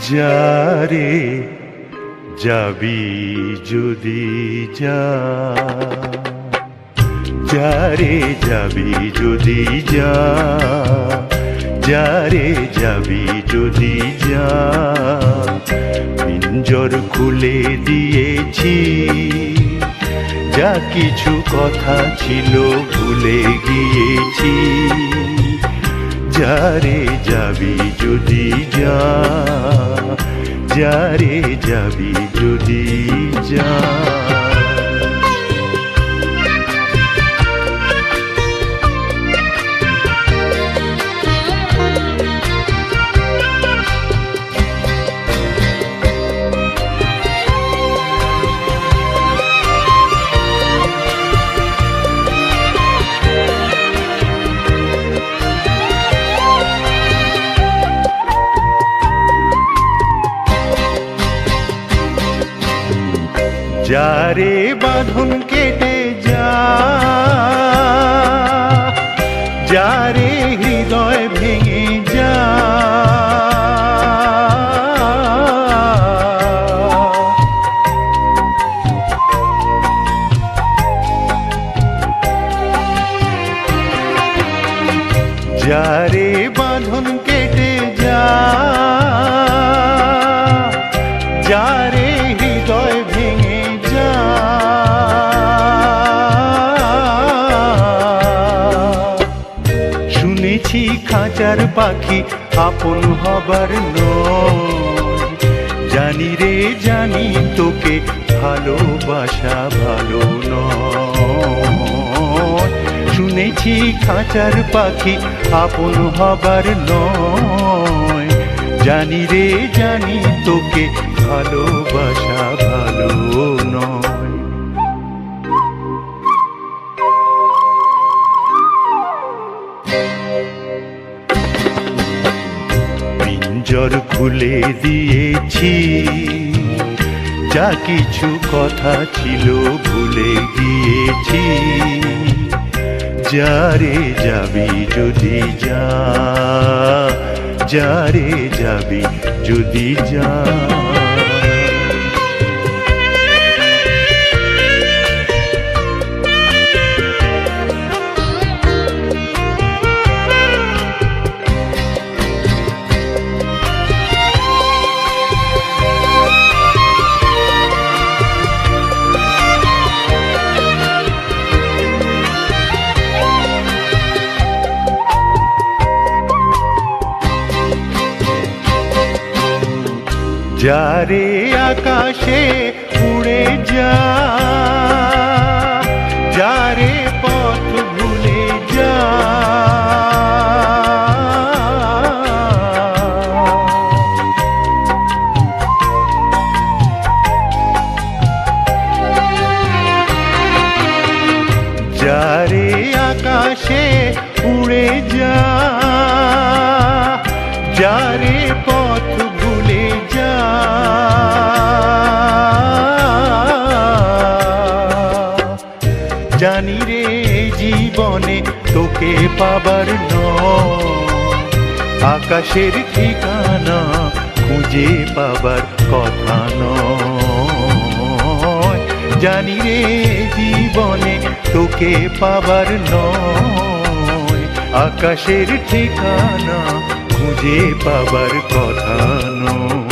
যারে যাবি যদি যা, যারে যাবি যদি যা, যারে যাবি যদি যা, পিঞ্জর খুলে দিয়েছি, যা কিছু কথা ছিল ভুলে গিয়েছি। যারে যাবি যদি যা, যারে যাবি যদি যা। যারে বাঁধন কেটে যা, যারে হৃদয় ভেঙে যা, যারে বাঁধন কেটে যা, যারে হৃদয় ভেঙে যা, শুনেছি খাঁচার পাখি আপন হবার নয়, জানি রে জানি তোকে ভালোবাসা ভালো নয়। শুনেছি খাঁচার পাখি আপন হবার নয়, জানি রে জানি তোকে ভালোবাসা ভালো নয়। পিঞ্জর খুলে দিয়েছি, যা কিছু কথা ছিল ভুলে গিয়েছি। যারে যাবি যদি যা, যারে যাবি যদি যা। যারে আকাশে উড়ে যা, যারে পথ ভুলে যা, যারে আকাশে উড়ে যা, যারে পথ ভুলে যা, জানি রে জীবনে তোকে পাবার নয়, আকাশের ঠিকানা খুঁজে পাবার কথা নয়। জানি রে জীবনে তোকে পাবার নয়, আকাশের ঠিকানা খুঁজে পাবার কথা নয়।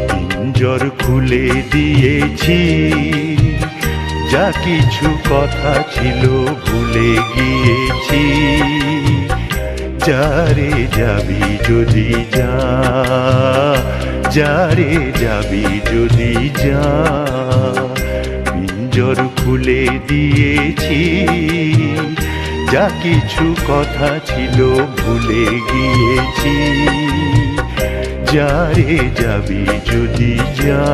পিঞ্জর খুলে দিয়েছি, যা কিছু কথা ছিল ভুলে গিয়েছি। যারে যাবি যদি যা, যারে যাবি যদি যা। পিঞ্জর খুলে দিয়েছি, যা কিছু কথা ছিল ভুলে গিয়েছি। যারে যাবি যদি যা।